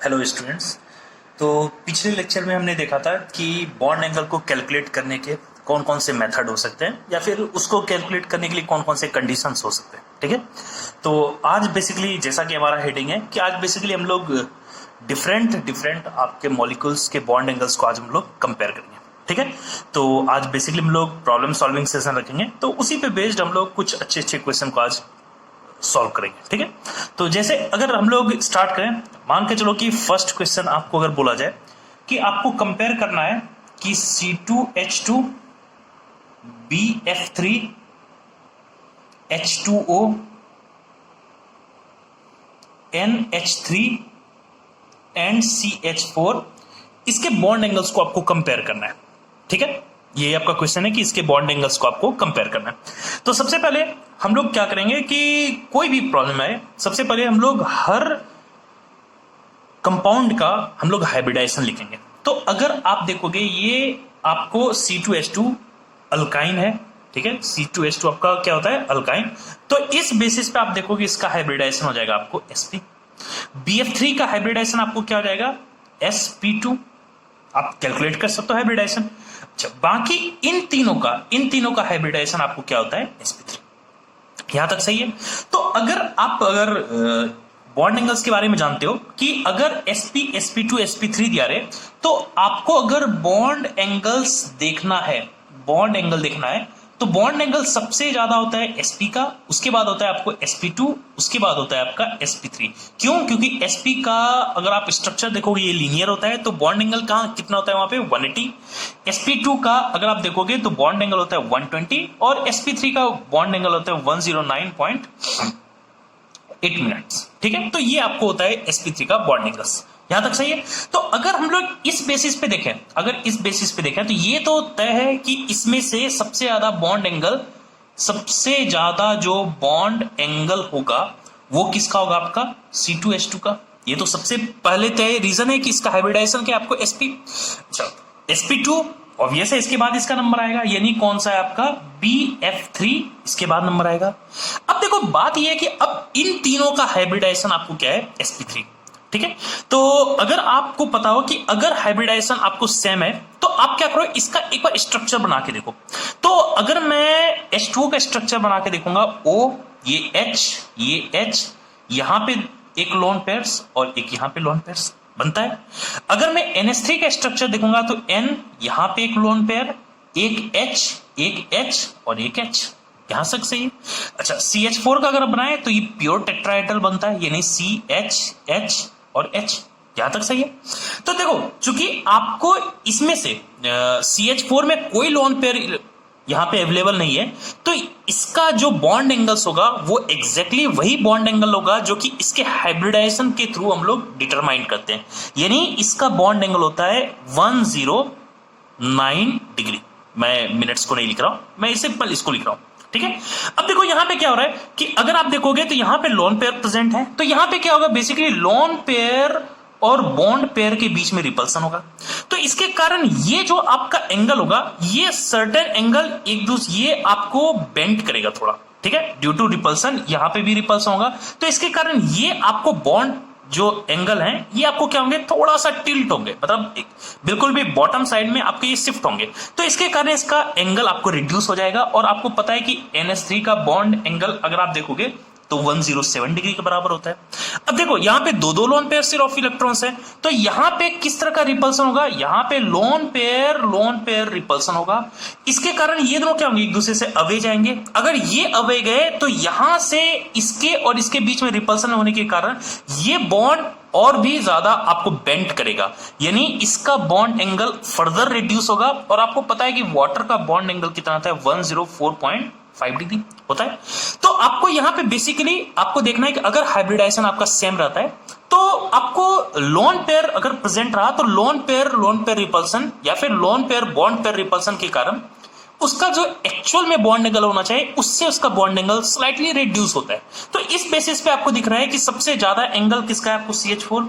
Hello students. तो पिछले lecture में हमने देखा था कि बॉन्ड एंगल को कैलकुलेट करने के कौन कौन से मेथड हो सकते हैं या फिर उसको कैलकुलेट करने के लिए कौन कौन से कंडीशंस हो सकते हैं। ठीक है, तो आज बेसिकली जैसा कि हमारा हेडिंग है कि आज बेसिकली हम लोग डिफरेंट आपके मॉलिक्यूल्स के बॉन्ड एंगल्स को आज हम लोग कंपेयर करेंगे। ठीक है, तो आज बेसिकली हम लोग प्रॉब्लम सॉल्विंग सेशन रखेंगे, तो उसी पे बेस्ड हम लोग कुछ अच्छे अच्छे क्वेश्चन को आज सॉल्व करेंगे। ठीक है, तो जैसे अगर हम लोग स्टार्ट करें, मान के चलो कि फर्स्ट क्वेश्चन आपको अगर बोला जाए कि आपको कंपेयर करना है कि C2H2 BF3 H2O NH3 and CH4 इसके बॉन्ड एंगल्स को आपको कंपेयर करना है। ठीक है, ये आपका क्वेश्चन है कि इसके बॉन्ड एंगल्स को आपको कंपेयर करना है। तो सबसे पहले हम लोग क्या करेंगे कि कोई भी प्रॉब्लम आए, सबसे पहले हम लोग हर कंपाउंड का हम लोग हाइब्रिडाइजेशन लिखेंगे। तो अगर आप देखोगे ये आपको C2H2 अल्काइन है। ठीक है, C2H2 आपका क्या होता है, अल्काइन। तो इस बेसिस पे आप देखोगे इसका हाइब्रिडाइजेशन हो जाएगा आपको sp। BF3 का हाइब्रिडाइजेशन आपको क्या हो जाएगा, sp2। आप कैलकुलेट कर सकते हो हाइब्रिडाइजेशन। अच्छा, बाकी इन तीनों का हाइब्रिडाइजेशन आपको क्या होता है, sp3। यहां तक सही है। तो अगर बॉन्ड एंगल्स के बारे में जानते हो कि अगर sp sp2 sp3 दिया रहे, तो आपको अगर बॉन्ड एंगल देखना है तो बॉन्ड एंगल सबसे ज्यादा होता है sp का, उसके बाद होता है आपको sp2, उसके बाद होता है आपका sp3। क्यों? क्योंकि sp का अगर आप स्ट्रक्चर देखोगे ये लीनियर होता है, तो बॉन्ड एंगल कहां कितना होता है, वहां पे 180। sp2 का अगर आप देखोगे तो बॉन्ड एंगल होता है 120 और sp3 का बॉन्ड एंगल होता है 109.8 मिनट्स। ठीक है, तो ये आपको होता है sp3 का बॉन्ड एंगल्स। यहां तक सही है। तो अगर हम लोग इस बेसिस पे देखें तो ये तो तय है कि इसमें से सबसे ज्यादा जो बॉन्ड एंगल होगा वो किसका होगा, आपका C2H2 का। ये तो सबसे पहले तय रीजन है कि इसका हाइब्रिडाइजेशन क्या आपको sp। अच्छा, sp2 ऑब्वियस है, इसके बाद इसका नंबर आएगा, यानी कौन सा है आपका BF3, इसके बाद नंबर आएगा। अब देखो बात यह है कि अब इन तीनों का हाइब्रिडाइजेशन आपको क्या है, sp3। ठीक है, तो अगर आपको पता हो कि अगर हाइब्रिडाइजेशन आपको सेम है तो आप क्या करो, इसका एक बार स्ट्रक्चर बना के देखो। तो अगर मैं H2O का स्ट्रक्चर बना के देखूंगा, O, ये H, यहां पे एक लोन पेयर्स और एक यहां पे लोन पेयर्स बनता है। अगर मैं NH3 का स्ट्रक्चर देखूंगा तो N, यहां पे एक लोन पेयर, एक H और एक H, यहां तक सही है। अच्छा, CH4 का अगर बनाए तो ये प्योर टेट्राहेड्रल बनता है, यानी CH और H, यहां तक सही है। तो देखो चूंकि आपको इसमें से CH4 में कोई लोन पेयर यहां पे अवेलेबल नहीं है, तो इसका जो बॉन्ड एंगल्स होगा वो एग्जैक्टली वही बॉन्ड एंगल होगा जो कि इसके हाइब्रिडाइजेशन के थ्रू हम लोग डिटरमाइन करते हैं, यानी इसका बॉन्ड एंगल होता है 109 डिग्री। मैं मिनट्स को नहीं लिख रहा हूं, मैं सिंपल इसको लिख रहा हूं। ठीक है, अब देखो यहां पे क्या हो रहा है कि अगर आप देखोगे तो यहां पे लोन पेयर प्रेजेंट है, तो यहां पे क्या होगा, बेसिकली लोन पेयर और बॉन्ड पेयर के बीच में रिपल्सन होगा। तो इसके कारण ये जो आपका एंगल होगा, ये सर्टेन एंगल एक दूसरे ये आपको बेंड करेगा थोड़ा। ठीक है, ड्यू टू रिपल्सन, यहां पे भी रिपल्सन होगा, तो इसके कारण ये आपको बॉन्ड जो एंगल है ये आपको क्या होंगे, थोड़ा सा टिल्ट होंगे, मतलब बिल्कुल भी बॉटम साइड में आपके ये शिफ्ट होंगे। तो इसके कारण इसका एंगल आपको रिड्यूस हो जाएगा। और आपको पता है कि NH3 का बॉन्ड एंगल अगर आप देखोगे तो 107 डिग्री के बराबर होता है। अब देखो यहां पे दो लोन पेयर ऑफ इलेक्ट्रॉन्स है, तो यहां पे किस तरह का रिपल्सन होगा, यहां पे लोन पेयर रिपल्सन होगा। इसके कारण ये दोनों क्या होंगे, एक दूसरे से अवे जाएंगे। अगर ये अवे गए तो यहां से इसके और इसके बीच में रिपल्सन होने के कारण ये बॉन्ड और भी ज्यादा आपको बेंड करेगा, यानी इसका बॉन्ड एंगल फर्दर रिड्यूस होगा। और आपको पता है कि वाटर का बॉन्ड एंगल कितना आता है, 104.5 डिग्री होता है। तो आपको यहां पे बेसिकली आपको देखना है कि अगर हाइब्रिडाइजेशन आपका सेम रहता है तो आपको लोन पेयर अगर प्रेजेंट रहा तो लोन पेयर रिपल्सन या फिर lone pair bond pair repulsion के कारण उसका जो एक्चुअल में बॉन्ड एंगल होना चाहिए उससे उसका बॉन्ड एंगल स्लाइटली रिड्यूस होता है। तो इस बेसिस पे आपको दिख रहा है कि सबसे ज्यादा एंगल किसका है, आपको CH4,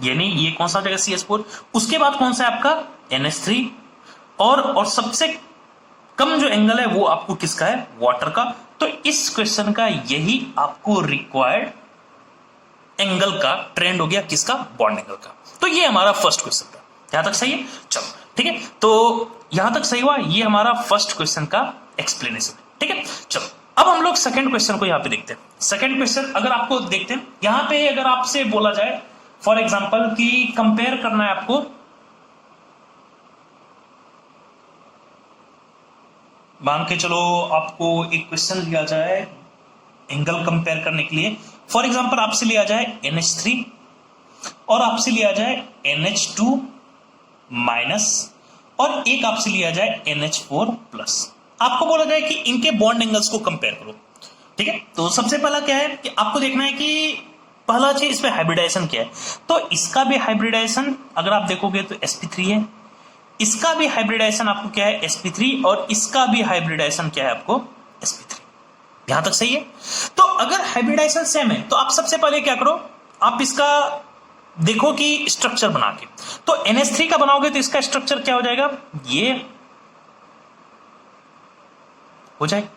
यानी ये कौन सा जगह CH4, उसके बाद कौन सा है आपका NH3, और सबसे कम जो एंगल है वो आपको किसका है, वाटर का। तो इस क्वेश्चन का यही आपको रिक्वायर्ड एंगल का ट्रेंड हो गया, किसका? बॉन्ड एंगल का। तो ये हमारा फर्स्ट क्वेश्चन था, यहां तक सही है? चलो ठीक है, तो यहां तक सही हुआ, ये हमारा फर्स्ट क्वेश्चन का एक्सप्लेनेशन। ठीक है, चलो अब हम लोग सेकंड क्वेश्चन को यहां पे देखते हैं। सेकंड क्वेश्चन अगर आपको देखते हैं यहां पे, अगर आपसे बोला जाए फॉर एग्जांपल कि कंपेयर करना है आपको, मान के चलो आपको एक क्वेश्चन लिया जाए एंगल कंपेयर करने के लिए, फॉर एग्जांपल आपसे लिया जाए NH3 और आपसे लिया जाए NH2 माइनस और एक आपसे लिया जाए NH4 प्लस। आपको बोला जाए कि इनके बॉन्ड एंगल्स को कंपेयर करो। ठीक है, तो सबसे पहला क्या है कि आपको देखना है कि पहला चीज इसमें हाइब्रिडाइजेशन क्या है। तो इसका भी हाइब्रिडाइजेशन अगर आप देखोगे तो sp3 है, इसका भी हाइब्रिडाइजेशन आपको क्या है? sp3, और इसका भी हाइब्रिडाइजेशन क्या है आपको? sp3। यहां तक सही है? तो अगर हाइब्रिडाइजेशन सेम है तो आप सबसे पहले क्या करो, आप इसका देखो कि स्ट्रक्चर बना के, तो NH3 का बनाओगे तो इसका स्ट्रक्चर क्या हो जाएगा? ये हो जाएगा।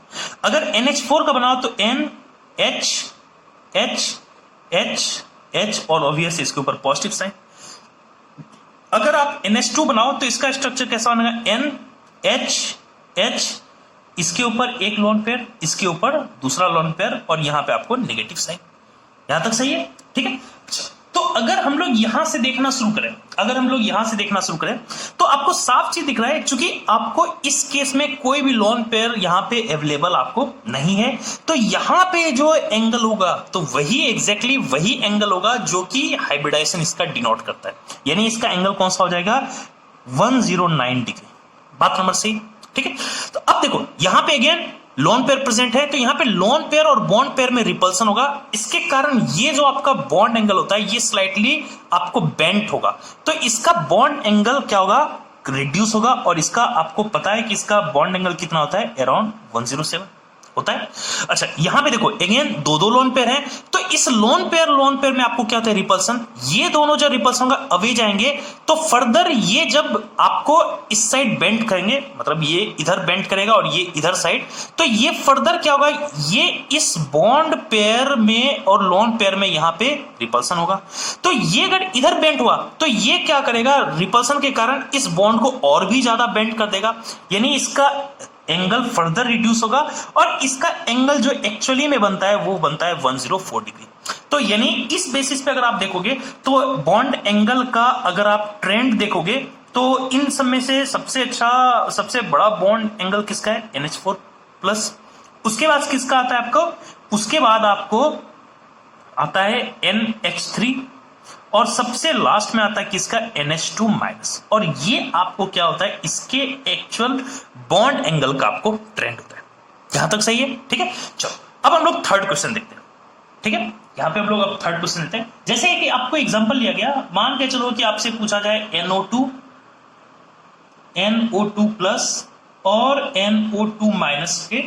अगर NH4 का बनाओ तो N H H H H और ऑब्वियस इसके ऊपर पॉजिटिव साइन। अगर आप NH2 बनाओ तो इसका स्ट्रक्चर कैसा बनेगा? N H H, इसके ऊपर एक लोन पेयर, इसके ऊपर दूसरा लोन पेयर, और यहां पे आपको नेगेटिव साइन। यहां तक सही है? ठीक है, तो अगर हम लोग यहां से देखना शुरू करें, अगर हम लोग यहां से देखना शुरू करें तो आपको साफ चीज दिख रहा है, क्योंकि आपको इस केस में कोई भी लोन पेयर यहां पे अवेलेबल आपको नहीं है, तो यहां पे जो एंगल होगा तो वही एग्जैक्टली वही एंगल होगा जो कि हाइब्रिडाइजेशन इसका डिनोट करता है, यानी इसका एंगल कौन सा हो जाएगा? 109 डिग्री। बात नंबर सी। ठीक है, तो अब देखो यहां पे अगेन लोन पेयर प्रेजेंट है, तो यहां पे लोन पेयर और बॉन्ड पेयर में रिपल्सन होगा, इसके कारण ये जो आपका बॉन्ड एंगल होता है ये स्लाइटली आपको बेंट होगा, तो इसका बॉन्ड एंगल क्या होगा? रिड्यूस होगा, और इसका आपको पता है कि इसका बॉन्ड एंगल कितना होता है? अराउंड 107 होता है। अच्छा यहां पे देखो अगेन दो लोन पेयर हैं, तो इस लोन पेयर में आपको क्या होता है? रिपल्सन। ये दोनों जब रिपल्सन होगा अवे जाएंगे, तो फर्दर ये जब आपको इस साइड बेंड करेंगे, मतलब ये इधर बेंड करेगा और ये इधर साइड, तो ये फर्दर क्या होगा? ये इस बॉन्ड पेयर में और लोन पेयर में यहां पे रिपल्सन होगा, तो ये अगर इधर बेंड हुआ तो ये क्या करेगा? रिपल्सन के कारण इस बॉन्ड को और भी ज्यादा बेंड कर देगा, यानी इसका एंगल फर्दर रिड्यूस होगा, और इसका एंगल जो एक्चुअली में बनता है वो बनता है 104 डिग्री। तो यानी इस बेसिस पे अगर आप देखोगे तो बॉन्ड एंगल का अगर आप ट्रेंड देखोगे तो इन सब में से सबसे अच्छा, सबसे बड़ा बॉन्ड एंगल किसका है? NH4 plus. उसके बाद किसका आता है आपको? उसके बाद आपको आता है NH3, और सबसे लास्ट में आता है किसका? NH2 minus. और ये आपको क्या होता है? इसके एक्चुअल बॉन्ड एंगल का आपको ट्रेंड होता है। यहां तक सही है? ठीक है, चलो अब हम लोग थर्ड क्वेश्चन देखते हैं। ठीक है, यहां पे हम लोग अब थर्ड क्वेश्चन लेते हैं। जैसे कि आपको एग्जांपल लिया गया, मान के चलो कि आपसे पूछा जाए NO2 प्लस और NO2 माइनस के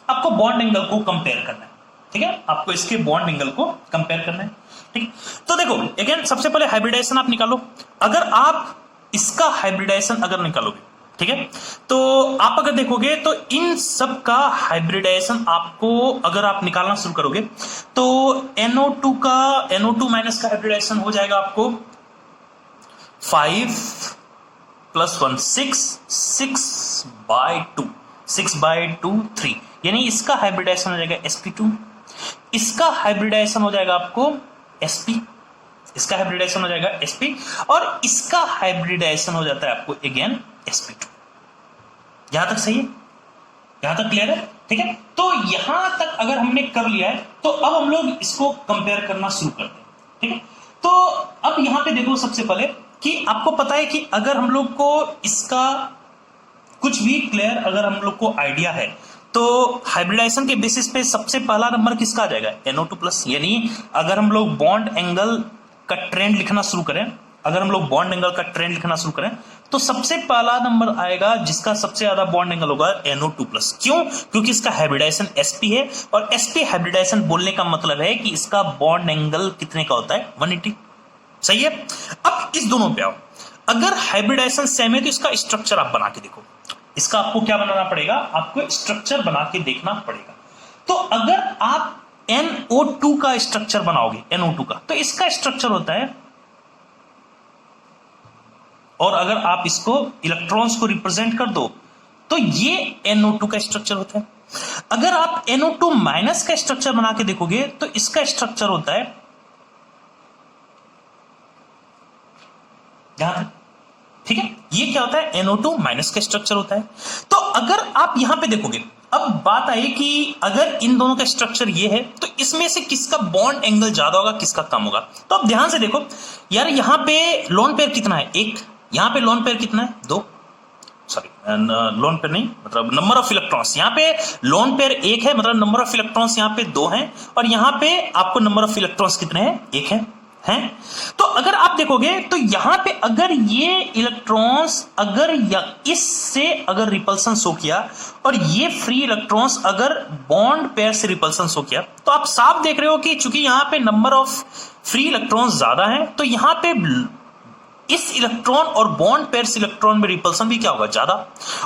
आपको बॉन्ड एंगल को कंपेयर करना है। ठीक है, आपको इसके बॉन्ड एंगल को कंपेयर करना है। ठीक, तो देखो अगेन सबसे पहले हाइब्रिडाइजेशन आप निकालो। अगर आप इसका हाइब्रिडाइजेशन अगर निकालोगे, ठीक है, तो आप अगर देखोगे तो इन सब का हाइब्रिडाइजेशन आपको अगर आप निकालना शुरू करोगे तो NO2 माइनस का हाइब्रिडाइजेशन हो जाएगा आपको 5 + 1 6/2 3, यानी इसका हाइब्रिडाइजेशन हो जाएगा sp2, इसका हाइब्रिडाइजेशन हो जाएगा आपको sp, इसका हाइब्रिडाइजेशन हो जाएगा sp, और इसका हाइब्रिडाइजेशन हो जाता है आपको अगेन sp2। यहां तक सही है? यहां तक क्लियर है? ठीक है, तो यहां तक अगर हमने कर लिया है तो अब हम लोग इसको कंपेयर करना शुरू करते हैं। ठीक है, तो अब यहां पे देखो सबसे पहले कि आपको पता है कि अगर हम लोग को इसका कुछ भी क्लियर अगर हम लोग को आइडिया है तो हाइब्रिडाइजेशन के बेसिस पे सबसे पहला नंबर किसका आ जाएगा? NO2 plus. यानी अगर हम लोग बॉन्ड एंगल का ट्रेंड लिखना शुरू करें, अगर हम लोग बॉन्ड एंगल का ट्रेंड लिखना शुरू करें तो सबसे पहला नंबर आएगा जिसका सबसे ज्यादा बॉन्ड एंगल होगा NO2 प्लस। क्यों? क्योंकि इसका हाइब्रिडाइजेशन sp है, और sp हाइब्रिडाइजेशन बोलने का मतलब है कि इसका बॉन्ड एंगल कितने का होता है? 180। सही है? अब इस दोनों पे आओ, अगर हाइब्रिडाइजेशन सेम है तो इसका स्ट्रक्चर आप बना के देखो। इसका आपको क्या बनाना पड़ेगा? आपको स्ट्रक्चर बना के देखना पड़ेगा। तो अगर आप NO2 का स्ट्रक्चर बनाओगे, NO2 का, तो इसका स्ट्रक्चर होता है, और अगर आप इसको इलेक्ट्रॉन्स को रिप्रेजेंट कर दो तो ये NO2 का स्ट्रक्चर होता है। अगर आप NO2 माइनस का स्ट्रक्चर बना के देखोगे तो इसका स्ट्रक्चर होता है यहां, ठीक है, ये क्या होता है, NO2 माइनस का स्ट्रक्चर होता है। तो अगर आप यहां पे देखोगे, अब बात आई कि अगर इन दोनों का स्ट्रक्चर ये है तो इसमें से किसका बॉन्ड एंगल ज्यादा होगा, किसका कम होगा। तो अब ध्यान से देखो यार, यहां पे लोन पेयर कितना है, एक, यहां पे लोन पेयर कितना है, दो, सॉरी लोन पेयर नहीं, मतलब नंबर ऑफ इलेक्ट्रॉन्स, यहां पे लोन पेयर एक है, मतलब नंबर ऑफ इलेक्ट्रॉन्स यहां पे दो हैं, और यहां पे आपको नंबर ऑफ इलेक्ट्रॉन्स कितने हैं, एक है। तो अगर आप देखोगे तो यहां पे अगर ये इलेक्ट्रॉन्स अगर इससे अगर रिपल्सन शो किया और ये फ्री इलेक्ट्रॉन्स अगर बॉन्ड पेयर से रिपल्सन शो किया, तो आप साफ देख रहे हो कि चूंकि यहां पे नंबर ऑफ फ्री इलेक्ट्रॉन्स ज्यादा है तो यहां पे इस इलेक्ट्रॉन और बॉन्ड पेयर से इलेक्ट्रॉन में रिपल्सन भी क्या होगा, ज्यादा,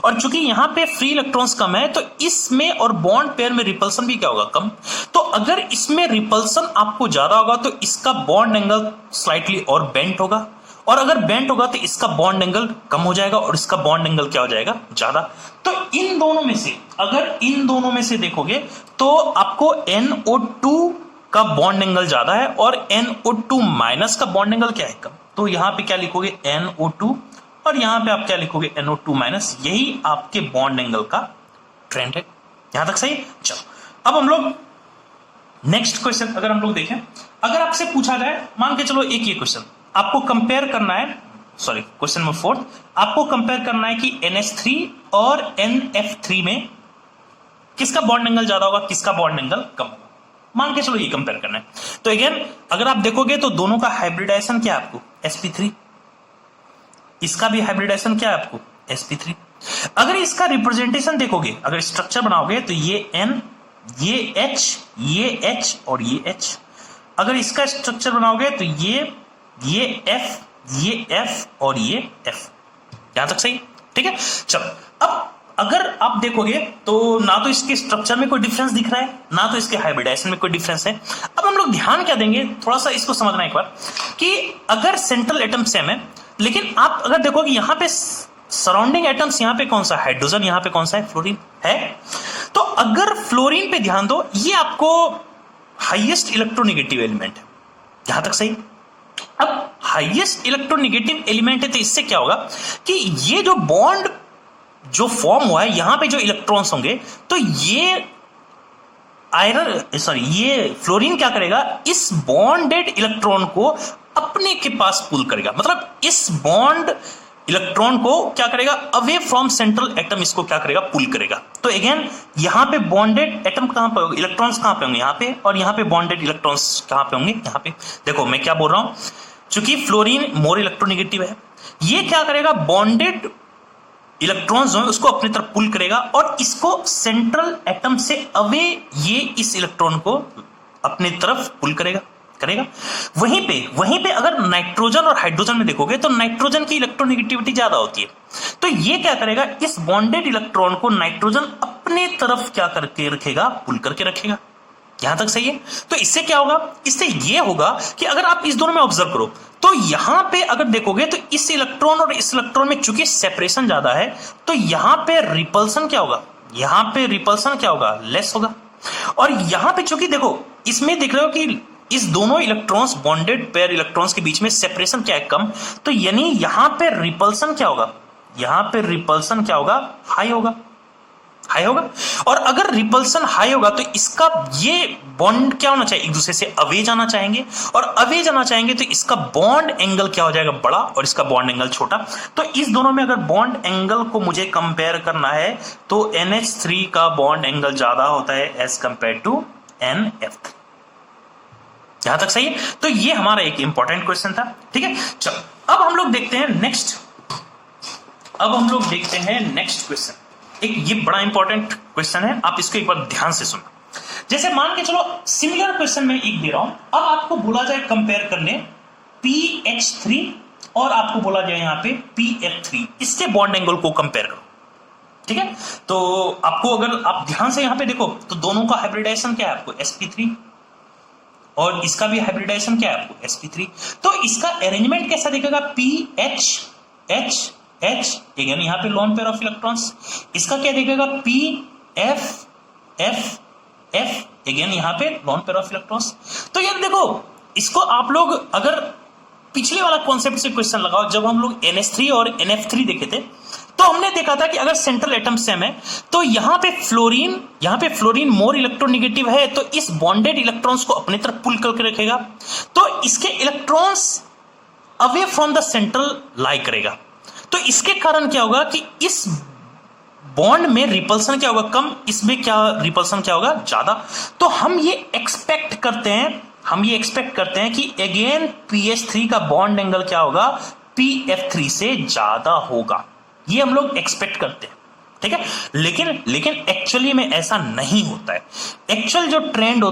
और चूंकि यहां पे फ्री इलेक्ट्रॉन्स कम है तो इसमें और बॉन्ड पेयर में रिपल्सन भी क्या होगा, कम। तो अगर इसमें रिपल्सन आपको ज्यादा होगा तो इसका बॉन्ड एंगल स्लाइटली और बेंट होगा, और अगर बेंट होगा तो इसका बॉन्ड एंगल कम हो जाएगा और इसका बॉन्ड एंगल क्या हो जाएगा, ज्यादा। तो इन दोनों में से अगर इन दोनों में से देखोगे तो आपको NO2 का बॉन्ड एंगल ज्यादा है और NO2 माइनस का बॉन्ड एंगल क्या है, कम। तो यहां पे क्या लिखोगे, NO2, और यहां पे आप क्या लिखोगे, NO2 माइनस। यही आपके बॉन्ड एंगल का ट्रेंड है। यहां तक सही। चलो अब हम लोग नेक्स्ट क्वेश्चन अगर हम लोग देखें, अगर आपसे पूछा जाए, मान के चलो एक ये क्वेश्चन आपको कंपेयर करना है, सॉरी क्वेश्चन नंबर 4, आपको कंपेयर करना है कि NH3 और NF3 में किसका बॉन्ड एंगल ज्यादा होगा, किसका बॉन्ड एंगल कम होगा। मान के चलो ये कंपेयर करना है, तो अगेन अगर आप देखोगे तो दोनों का हाइब्रिडाइजेशन क्या है आपको, sp3, इसका भी हाइब्रिडाइजेशन क्या है आपको, sp3। अगर इसका रिप्रेजेंटेशन देखोगे, अगर स्ट्रक्चर बनाओगे तो ये N, ये H और ये H। अगर इसका स्ट्रक्चर बनाओगे तो ये F और ये F। यहां तक सही, ठीक है। चलो अब अगर आप देखोगे तो ना तो इसके स्ट्रक्चर में कोई डिफरेंस दिख रहा है, ना तो इसके हाइब्रिडाइजेशन में कोई डिफरेंस है। अब हम लोग ध्यान क्या देंगे, थोड़ा सा इसको समझना एक बार, कि अगर सेंट्रल एटम सेम है, लेकिन आप अगर देखोगे यहां पे सराउंडिंग एटम्स, यहां पे कौन सा हाइड्रोजन, यहां पे कौन सा है, फ्लोरीन है। तो अगर फ्लोरीन पे ध्यान दो, ये आपको हाईएस्ट इलेक्ट्रोनेगेटिव एलिमेंट है। यहां तक सही। अब हाईएस्ट इलेक्ट्रोनेगेटिव एलिमेंट है तो इससे क्या होगा कि ये जो बॉन्ड जो फॉर्म हुआ है, यहां पे जो इलेक्ट्रॉन्स होंगे, तो ये ये फ्लोरीन क्या करेगा, इस बॉन्डेड इलेक्ट्रॉन को अपने के पास पुल करेगा, मतलब इस बॉन्ड इलेक्ट्रॉन को क्या करेगा, अवे फ्रॉम सेंट्रल एटम इसको क्या करेगा, पुल करेगा। तो अगेन यहां पे बॉन्डेड एटम कहां पे होंगे, इलेक्ट्रॉन्स कहां पे होंगे, यहां पे, और यहां पे बॉन्डेड इलेक्ट्रॉन्स कहां पे होंगे, यहां पे। देखो मैं क्या बोल रहा हूं, चूंकि फ्लोरीन मोर इलेक्ट्रोनेगेटिव है, ये क्या करेगा, बॉन्डेड इलेक्ट्रॉन्स जो है उसको अपनी तरफ पुल करेगा और इसको सेंट्रल एटम से अवे ये इस इलेक्ट्रॉन को अपनी तरफ पुल करेगा। वहीं पे अगर नाइट्रोजन और हाइड्रोजन में देखोगे तो नाइट्रोजन की इलेक्ट्रोनेगेटिविटी ज्यादा होती है, तो ये क्या करेगा, इस बॉन्डेड इलेक्ट्रॉन को नाइट्रोजन अपने तरफ क्या करके रखेगा, पुल करके रखेगा। यहां तक सही है। तो इससे क्या होगा, इससे ये होगा कि अगर आप इस दोनों में ऑब्जर्व करो तो यहां पे अगर देखोगे तो इस इलेक्ट्रॉन और इस इलेक्ट्रॉन में चूंकि सेपरेशन ज्यादा है, तो यहां पे रिपल्सन क्या होगा, यहां पे रिपल्सन क्या होगा, लेस होगा। और यहां पे चूंकि देखो इसमें देख रहे हो कि इस दोनों इलेक्ट्रॉन्स बॉन्डेड पेयर इलेक्ट्रॉन्स के बीच में सेपरेशन क्या है, कम, तो यानी यहां पे रिपल्सन क्या होगा, यहां पे रिपल्सन क्या होगा, हाई होगा। और अगर रिपल्सन हाई होगा तो इसका ये बॉन्ड क्या होना चाहिए, एक दूसरे से अवे जाना चाहेंगे, और अवे जाना चाहेंगे तो इसका बॉन्ड एंगल क्या हो जाएगा, बड़ा, और इसका बॉन्ड एंगल छोटा। तो इस दोनों में अगर बॉन्ड एंगल को मुझे कंपेयर करना है तो NH3 का बॉन्ड एंगल ज्यादा होता है एज कंपेयर टू NF3। यहां तक सही है। तो ये हमारा एक इंपॉर्टेंट क्वेश्चन था, ठीक है। चलो अब हम लोग देखते हैं नेक्स्ट क्वेश्चन। एक ये बड़ा इंपॉर्टेंट क्वेश्चन है, आप इसको एक बार ध्यान से सुनना। जैसे मान के चलो सिमिलर क्वेश्चन में एक दे रहा हूं, अब आपको बोला जाए कंपेयर करने PH3 और आपको बोला जाए यहां पे PF3, इसके बॉन्ड एंगल को कंपेयर करो, ठीक है। तो आपको अगर आप ध्यान से यहां पे देखो तो दोनों का हाइब्रिडाइजेशन क्या है, आपको sp3 और इसका भी हाइब्रिडाइजेशन क्या है आपको sp3। तो इसका अरेंजमेंट कैसा दिखेगा, pH H H, अगेन यहां पे लोन पेयर ऑफ इलेक्ट्रॉन्स। इसका क्या दिखेगा, pF F F, अगेन यहां पे लोन पेयर ऑफ इलेक्ट्रॉन्स। तो यार देखो, इसको आप लोग अगर पिछले वाला कॉन्सेप्ट से क्वेश्चन लगाओ, जब हम लोग NH3 और NF3 देखे थे, तो हमने देखा था कि अगर सेंट्रल एटम सेम है तो यहां पे फ्लोरीन मोर इलेक्ट्रोनेगेटिव है, तो इस बॉन्डेड इलेक्ट्रॉन्स को अपनी तरफ पुल करके रखेगा, तो इसके electrons away from the central lie करेगा। तो इसके कारण क्या होगा कि इस बॉन्ड में रिपल्सन क्या होगा, कम, इसमें क्या रिपल्सन क्या होगा, ज्यादा। तो हम ये एक्सपेक्ट करते हैं कि अगेन pH3 का बॉन्ड एंगल क्या होगा, pF3 से ज्यादा होगा। ये हम लोग एक्सपेक्ट करते हैं, ठीक है। लेकिन एक्चुअली में ऐसा नहीं होता है। एक्चुअल जो ट्रेंड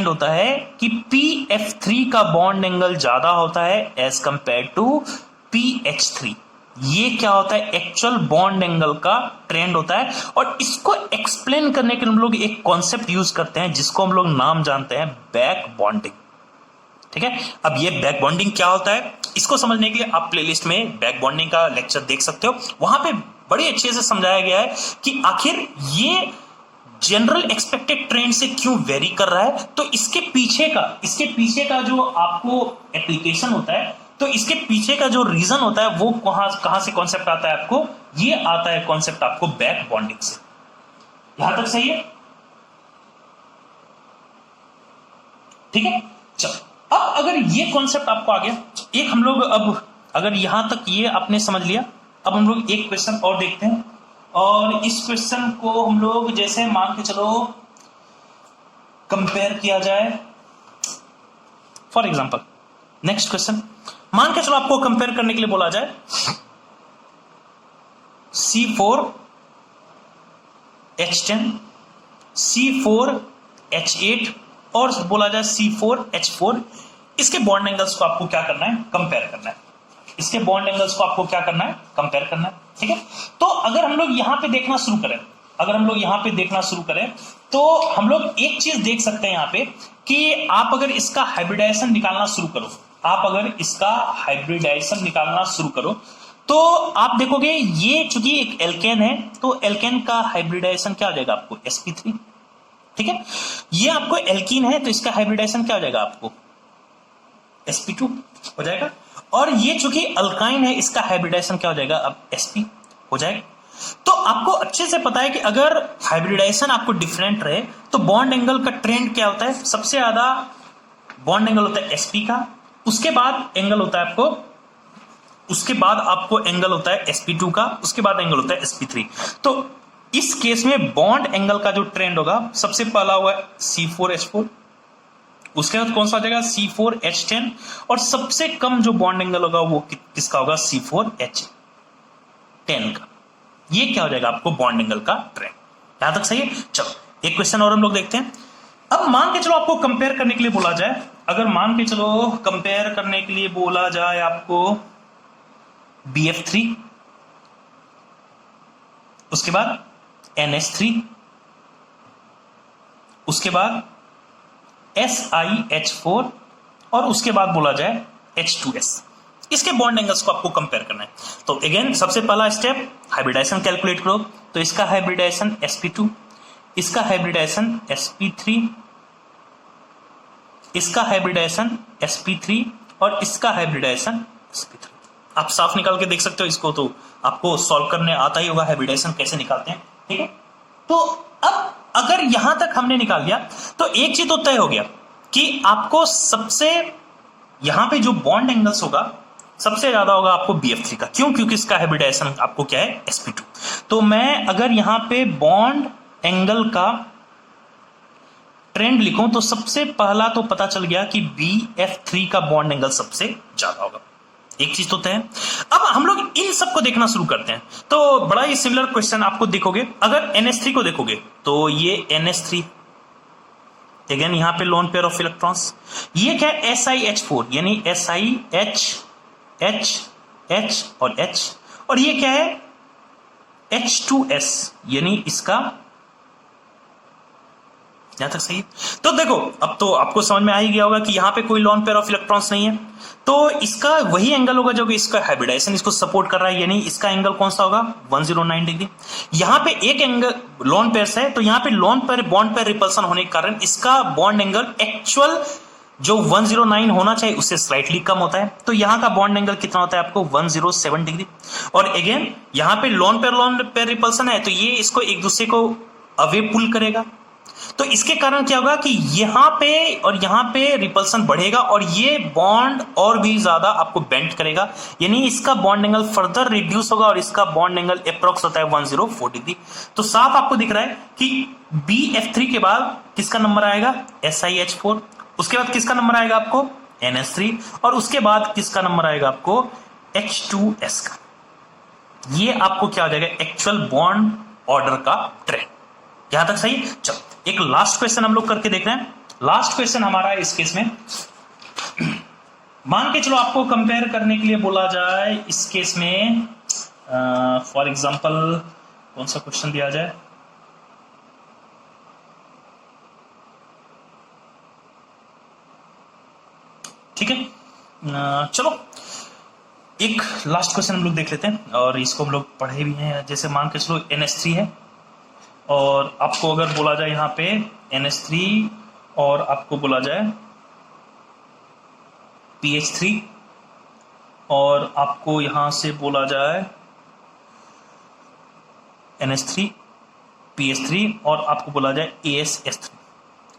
होता है कि pF3 का बॉन्ड एंगल ज्यादा होता है एज कंपेयर टू pH3। ये क्या होता है, एक्चुअल बॉन्ड एंगल का ट्रेंड होता है। और इसको एक्सप्लेन करने के लिए हम लोग एक कॉन्सेप्ट यूज करते हैं जिसको हम लोग नाम जानते हैं बैक बॉन्डिंग, ठीक है। अब ये बैक बॉन्डिंग क्या होता है, इसको समझने के लिए आप प्लेलिस्ट में बैक बॉन्डिंग का लेक्चर देख सकते हो। वहां पे बड़े अच्छे से समझाया गया है कि आखिर ये जनरल एक्सपेक्टेड ट्रेंड से क्यों वेरी कर रहा है। तो इसके पीछे का जो आपको एप्लीकेशन होता है, तो इसके पीछे का जो रीजन होता है वो कहां से कॉन्सेप्ट आता है आपको, ये आता है कॉन्सेप्ट आपको बैक बॉन्डिंग से। यहां तक सही है, ठीक है। चलो, अब अगर ये कॉन्सेप्ट आपको आ गया, एक हम लोग अब अगर यहां तक ये आपने समझ लिया, अब हम लोग एक क्वेश्चन और देखते हैं। और इस क्वेश्चन को हम लोग जैसे मान के चलो कंपेयर किया जाए, फॉर एग्जांपल नेक्स्ट क्वेश्चन, मान के चलो आपको कंपेयर करने के लिए बोला जाए C4H10, C4H8 और बोला जाए C4H4। इसके बॉन्ड एंगल्स को आपको क्या करना है, कंपेयर करना है। इसके बॉन्ड एंगल्स को आपको क्या करना है, कंपेयर करना है, ठीक है। तो अगर हम लोग यहां पे देखना शुरू करें, तो हम लोग एक चीज देख सकते हैं यहां पे कि आप अगर इसका हाइब्रिडाइजेशन निकालना शुरू करो, तो आप देखोगे ये चूंकि एक एल्केन है, तो एल्केन का हाइब्रिडाइजेशन क्या हो जाएगा आपको, sp3, ठीक है। ये आपको एल्कीन है, तो इसका हाइब्रिडाइजेशन क्या हो जाएगा आपको, sp2 हो जाएगा। और ये चूंकि अल्काइन है, इसका हाइब्रिडाइजेशन क्या हो जाएगा, अब sp हो जाएगा। तो आपको अच्छे से पता है कि अगर हाइब्रिडाइजेशन आपको डिफरेंट रहे तो बॉन्ड एंगल का ट्रेंड क्या होता है, सबसे ज्यादा बॉन्ड एंगल होता है sp का, उसके बाद आपको एंगल होता है sp2 का, उसके बाद एंगल होता है sp3। तो इस केस में बॉन्ड एंगल का जो ट्रेंड होगा, सबसे पहला हुआ है C4H4, उसके बाद कौन सा आ जाएगा C4H10, और सबसे कम जो बॉन्ड एंगल होगा वो किसका होगा, C4H10 का। ये क्या हो जाएगा आपको बॉन्ड एंगल का ट्रेंड। यहां तक सही है। चलो एक क्वेश्चन और हम लोग देखते हैं। अब मान के चलो आपको कंपेयर करने के लिए बोला जाए, आपको BF3, उसके बाद NH3, उसके बाद SiH4 और उसके बाद बोला जाए H2S। इसके बॉन्ड एंगल्स को आपको कंपेयर करना है। तो अगेन सबसे पहला स्टेप, हाइब्रिडाइजेशन कैलकुलेट करो। तो इसका हाइब्रिडाइजेशन sp2, इसका हाइब्रिडाइजेशन sp3, इसका हाइब्रिडाइजेशन sp3 और इसका हाइब्रिडाइजेशन sp3। आप साफ निकाल के देख सकते हो इसको, तो आपको सॉल्व करने आता ही होगा हाइब्रिडाइजेशन कैसे निकालते हैं, ठीक है। तो अब अगर यहां तक हमने निकाल लिया, तो एक चीज तो तय हो गया कि आपको सबसे यहां पे जो बॉन्ड एंगल्स होगा सबसे ज्यादा होगा आपको BF3 का। क्यों? क्योंकि इसका हाइब्रिडाइजेशन आपको क्या है, sp2। तो मैं अगर यहां पे बॉन्ड एंगल का ट्रेंड लिखूं, तो सबसे पहला तो पता चल गया कि BF3 का बॉन्ड एंगल सबसे ज्यादा होगा। एक चीज तो तय है। अब हम लोग इन सबको देखना शुरू करते हैं। तो बड़ा ही सिमिलर क्वेश्चन आपको देखोगे, अगर NH3 को देखोगे तो ये NH3, अगेन यहां पे लोन पेयर ऑफ इलेक्ट्रॉन्स। ये क्या है, SiH4, यानी SiH H H और H। और ये क्या है, H2S, यानी इसका यहां तक सही है। तो देखो अब तो आपको समझ में आ ही गया होगा कि यहां पे कोई लोन पेयर ऑफ इलेक्ट्रॉन्स नहीं है, तो इसका वही एंगल होगा जो कि इसका हाइब्रिडाइजेशन इसको सपोर्ट कर रहा है, यानी इसका एंगल कौन सा होगा 109 डिग्री। यहां पे एक एंगल लोन पेयर है, तो यहां पे lone pair bond pair repulsion होने के कारण इसका बॉन्ड एंगल एक्चुअल जो 109 होना चाहिए उससे स्लाइटली कम होता है, तो यहां का बॉन्ड एंगल कितना होता है आपको 107 डिग्री। और अगेन यहां पे लोन पेयर रिपल्सन है, तो ये इसको एक दूसरे को अवे पुल करेगा, तो इसके कारण क्या होगा कि यहां पे और यहां पे रिपल्सन बढ़ेगा और ये बॉन्ड और भी ज्यादा आपको बेंड करेगा, यानी इसका बॉन्ड एंगल फर्दर रिड्यूस होगा और इसका बॉन्ड एंगल अप्रोक्स होता है 104 डिग्री। तो साफ आपको दिख रहा है कि BF3 के बाद किसका नंबर आएगा SiH4, उसके बाद किसका नंबर आएगा आपको NH3 और उसके बाद किसका नंबर आएगा आपको H2S का। ये आपको क्या हो जाएगा एक्चुअल बॉन्ड ऑर्डर का ट्रेंड। यहां तक सही। चलो एक लास्ट क्वेश्चन हम लोग करके देख रहे हैं। लास्ट क्वेश्चन हमारा है इस केस में, मान के चलो आपको कंपेयर करने के लिए बोला जाए इस केस में, फॉर एग्जांपल कौन सा क्वेश्चन दिया जाए, ठीक है। चलो एक लास्ट क्वेश्चन हम लोग देख लेते हैं और इसको हम लोग पढ़े भी हैं। जैसे मान के चलो NH3 है और आपको अगर बोला जाए यहाँ पे NH3 और आपको बोला जाए PH3 और आपको यहां से बोला जाए NH3 PH3 और आपको बोला जाए ASH3,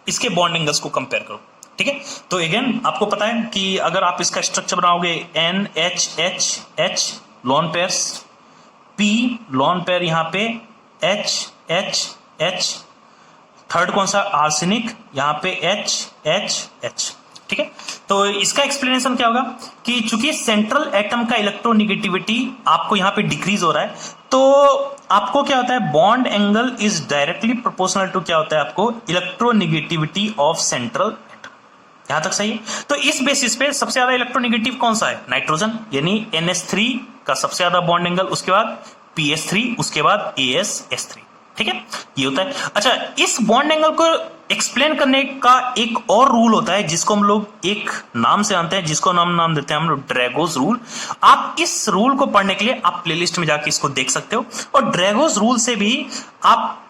इसके बॉन्ड एंगल्स को कंपेयर करो, ठीक है। तो अगेन आपको पता है कि अगर आप इसका स्ट्रक्चर बनाओगे NHHH lone pairs, P lone pair यहां पे HHH, थर्ड कौन सा आर्सेनिक यहां पे HHH, ठीक है। तो इसका एक्सप्लेनेशन क्या होगा कि चूंकि सेंट्रल एटम का इलेक्ट्रोनेगेटिविटी आपको यहां पे डिक्रीज हो रहा है, तो आपको क्या होता है bond angle is directly proportional to क्या होता है आपको इलेक्ट्रोनेगेटिविटी ऑफ सेंट्रल एटम। यहां तक सही है। तो इस बेसिस पे सबसे ज्यादा इलेक्ट्रोनेगेटिव कौन सा है नाइट्रोजन, यानी NH3 का सबसे ज्यादा बॉन्ड एंगल, उसके बाद PH3, उसके बाद ASH3, ठीक है। ये होता है। अच्छा इस बॉन्ड एंगल को एक्सप्लेन करने का एक और रूल होता है जिसको हम लोग एक नाम से जानते हैं, जिसको नाम देते हैं हम लोग ड्रैगोस रूल। आप इस रूल को पढ़ने के लिए आप प्लेलिस्ट में जाके इसको देख सकते हो और ड्रैगोस रूल से भी आप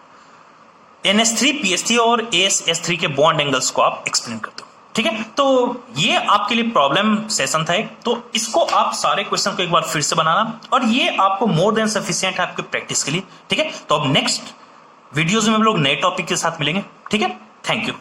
NH3 PH3 और ASH3 के बॉन्ड एंगल्स को आप एक्सप्लेन करते हो, ठीक है। तो ये आपके लिए प्रॉब्लम सेशन था एक, तो इसको आप सारे क्वेश्चन को एक बार फिर से बनाना और ये आपको मोर देन सफिशिएंट है आपके प्रैक्टिस के लिए, ठीक है। तो अब नेक्स्ट वीडियोज में हम लोग नए टॉपिक के साथ मिलेंगे, ठीक है। Thank you.